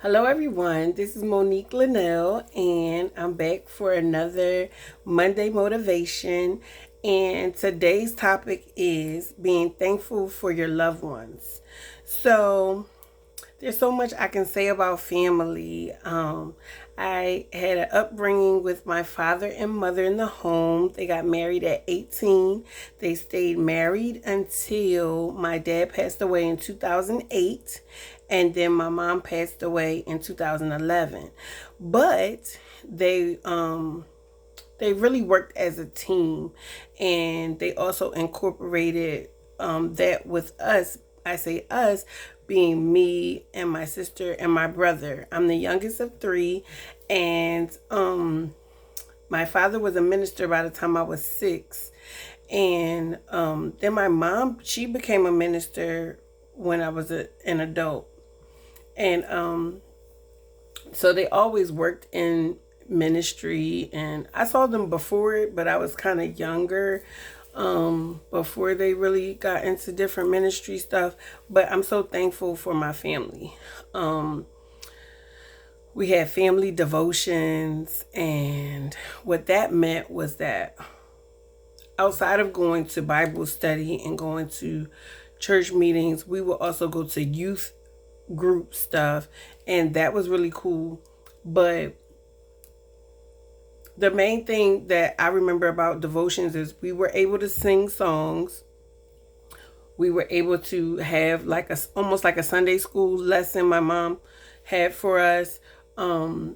Hello, everyone. This is Monique Lynelle, and I'm back for another Monday motivation. And today's topic is being thankful for your loved ones. So, there's so much I can say about family. I had an upbringing with my father and mother in the home. They got married at 18. They stayed married until my dad passed away in 2008, and then my mom passed away in 2011. But they really worked as a team, and they also incorporated that with us. I say us being me and my sister and my brother. I'm the youngest of three, and my father was a minister by the time I was 6, and then my mom, she became a minister when I was an adult, and so they always worked in ministry, and I saw them before it, but I was kind of younger before they really got into different ministry stuff. But I'm so thankful for my family. We had family devotions, and what that meant was that outside of going to Bible study and going to church meetings, we would also go to youth group stuff, and that was really cool. But the main thing that I remember about devotions is we were able to sing songs. We were able to have like a almost like a Sunday school lesson my mom had for us.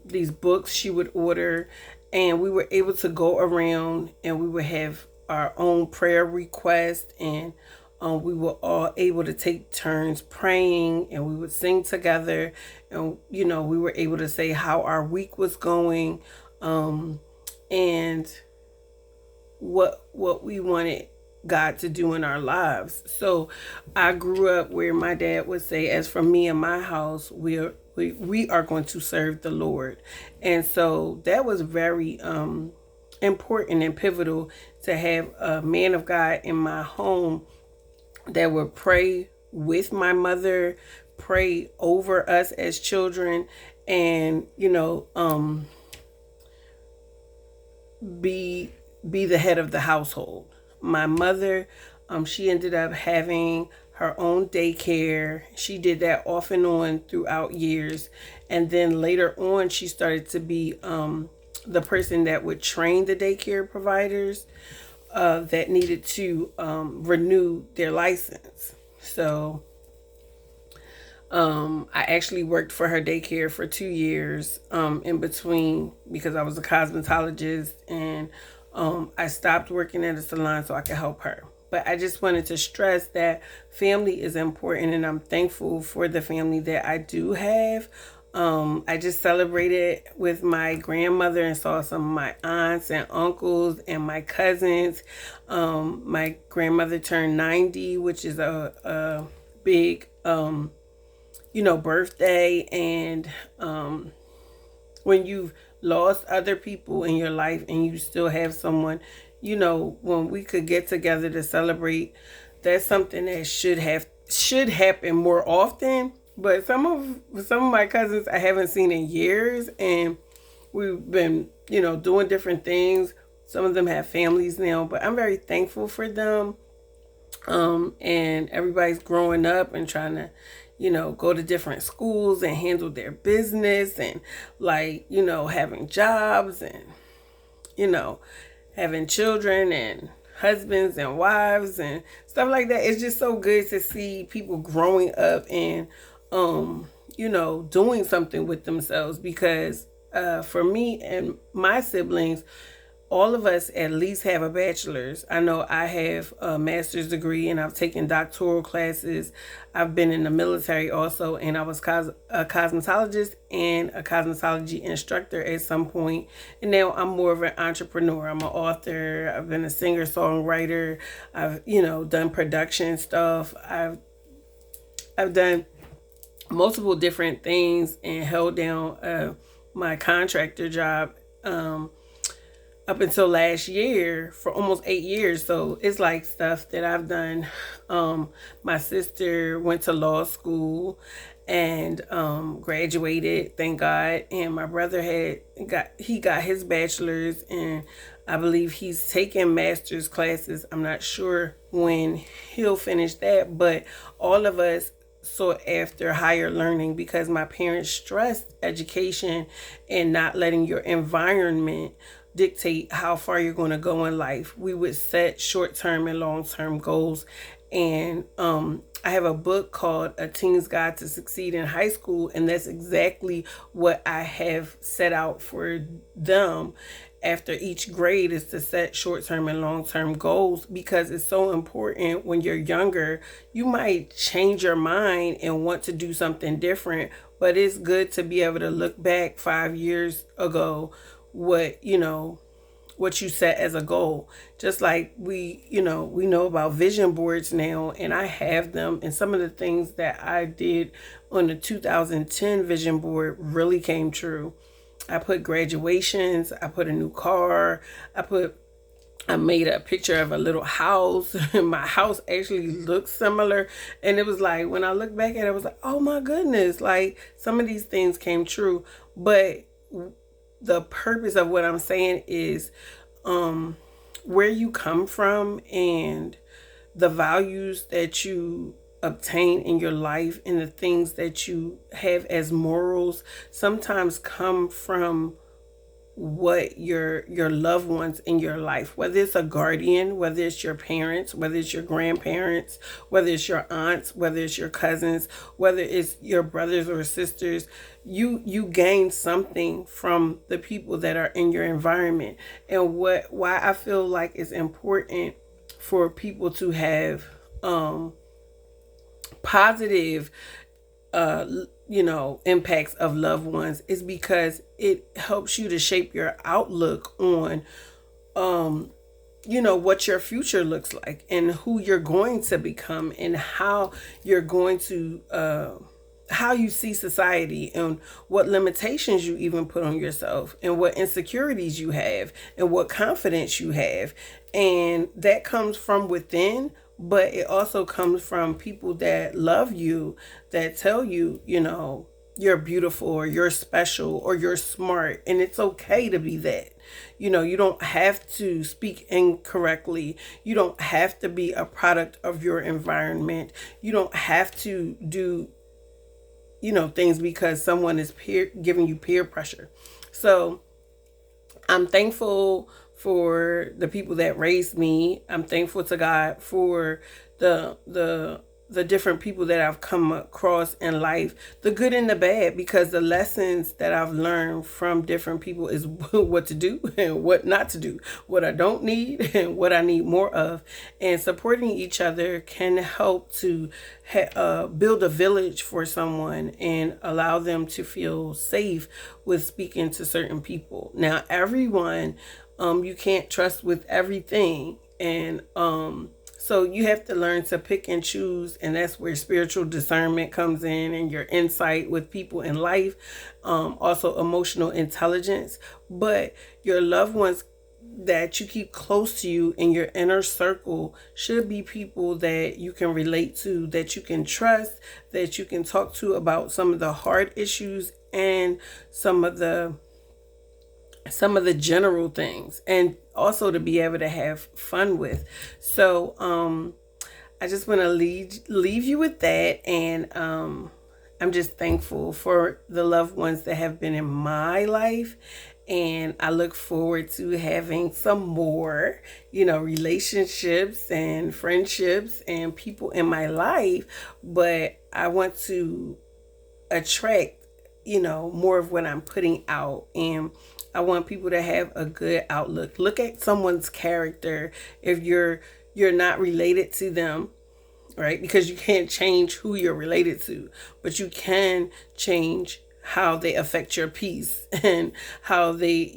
These books she would order, and we were able to go around and we would have our own prayer request, and we were all able to take turns praying, and we would sing together, and we were able to say how our week was going, and what we wanted God to do in our lives. So I grew up where my dad would say, as for me and my house, we are going to serve the Lord. And so that was very important and pivotal, to have a man of God in my home that would pray with my mother, pray over us as children, and be the head of the household. My mother, she ended up having her own daycare. She did that off and on throughout years, and then later on, she started to be the person that would train the daycare providers that needed to renew their license. So I actually worked for her daycare for 2 years in between, because I was a cosmetologist, and I stopped working at a salon so I could help her. But I just wanted to stress that family is important, and I'm thankful for the family that I do have. I just celebrated with my grandmother and saw some of my aunts and uncles and my cousins. My grandmother turned 90, which is a big birthday, and when you've lost other people in your life and you still have someone, when we could get together to celebrate, that's something that should happen more often. But some of my cousins I haven't seen in years, and we've been doing different things. Some of them have families now, but I'm very thankful for them. And everybody's growing up and trying to go to different schools and handle their business, and having jobs, and having children and husbands and wives and stuff like that. It's just so good to see people growing up and doing something with themselves, because for me and my siblings, all of us at least have a bachelor's. I know I have a master's degree, and I've taken doctoral classes. I've been in the military also, and I was a cosmetologist and a cosmetology instructor at some point. And now I'm more of an entrepreneur. I'm an author. I've been a singer-songwriter. I've, done production stuff. I've done multiple different things and held down my contractor job up until last year for almost 8 years. So it's like stuff that I've done. My sister went to law school, and graduated, thank God. And my brother got his bachelor's, and I believe he's taking master's classes. I'm not sure when he'll finish that, but all of us sought after higher learning because my parents stressed education and not letting your environment dictate how far you're going to go in life. We would set short-term and long-term goals. And I have a book called A Teen's Guide to Succeed in High School, and that's exactly what I have set out for them after each grade, is to set short-term and long-term goals, because it's so important. When you're younger, you might change your mind and want to do something different, but it's good to be able to look back 5 years ago, what you set as a goal. Just like we know about vision boards now, and I have them, and some of the things that I did on the 2010 vision board really came true. I put graduations, I put a new car, I made a picture of a little house. My house actually looks similar. And it was like, when I look back at it, I was like, oh my goodness, like some of these things came true. But the purpose of what I'm saying is where you come from and the values that you obtain in your life and the things that you have as morals sometimes come from what your loved ones in your life, whether it's a guardian, whether it's your parents, whether it's your grandparents, whether it's your aunts, whether it's your cousins, whether it's your brothers or sisters, you gain something from the people that are in your environment. And why I feel like it's important for people to have positive impacts of loved ones is because it helps you to shape your outlook on what your future looks like and who you're going to become and how you're going to how you see society and what limitations you even put on yourself and what insecurities you have and what confidence you have. And that comes from within, but it also comes from people that love you, that tell you, you're beautiful or you're special or you're smart, and it's okay to be that. You don't have to speak incorrectly. You don't have to be a product of your environment. You don't have to do things because someone is giving you peer pressure. So I'm thankful for the people that raised me. I'm thankful to God for the different people that I've come across in life, the good and the bad, because the lessons that I've learned from different people is what to do and what not to do, what I don't need and what I need more of. And supporting each other can help to build a village for someone and allow them to feel safe with speaking to certain people. Now, everyone, you can't trust with everything. And so you have to learn to pick and choose, and that's where spiritual discernment comes in and your insight with people in life, also emotional intelligence. But your loved ones that you keep close to you in your inner circle should be people that you can relate to, that you can trust, that you can talk to about some of the hard issues and some of the general things, and also to be able to have fun with. So I just want to leave you with that. And I'm just thankful for the loved ones that have been in my life, and I look forward to having some more relationships and friendships and people in my life. But I want to attract more of what I'm putting out, and I want people to have a good outlook. Look at someone's character if you're not related to them, right? Because you can't change who you're related to, but you can change how they affect your peace and how they,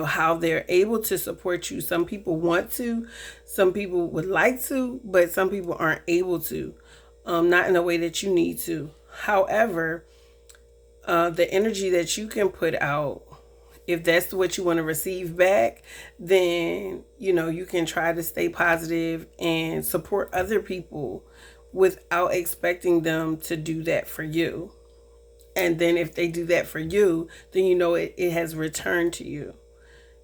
how they're able to support you. Some people want to, some people would like to, but some people aren't able to, not in the way that you need to. However, the energy that you can put out, if that's what you want to receive back, then you can try to stay positive and support other people without expecting them to do that for you. And then if they do that for you, then you know it has returned to you,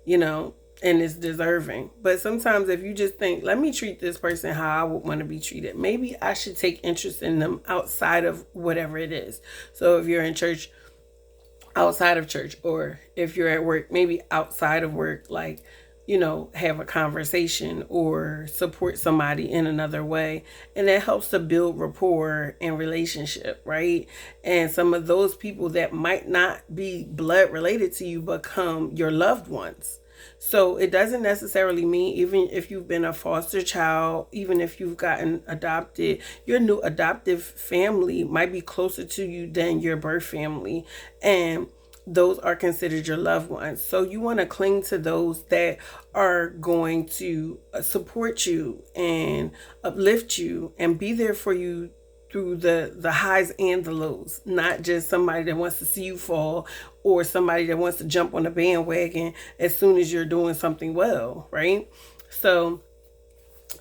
you know, and it's deserving. But sometimes if you just think, let me treat this person how I would want to be treated, maybe I should take interest in them outside of whatever it is. So if you're in church, outside of church, or if you're at work, maybe outside of work, like, you know, have a conversation or support somebody in another way. And that helps to build rapport and relationship, right? And some of those people that might not be blood related to you become your loved ones. So it doesn't necessarily mean, even if you've been a foster child, even if you've gotten adopted, your new adoptive family might be closer to you than your birth family. And those are considered your loved ones. So you want to cling to those that are going to support you and uplift you and be there for you through the highs and the lows, not just somebody that wants to see you fall or somebody that wants to jump on the bandwagon as soon as you're doing something well, right? So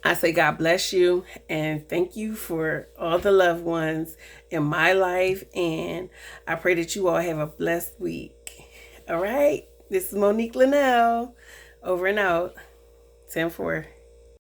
I say God bless you and thank you for all the loved ones in my life. And I pray that you all have a blessed week. All right. This is Monique Lynelle. Over and out. 10-4.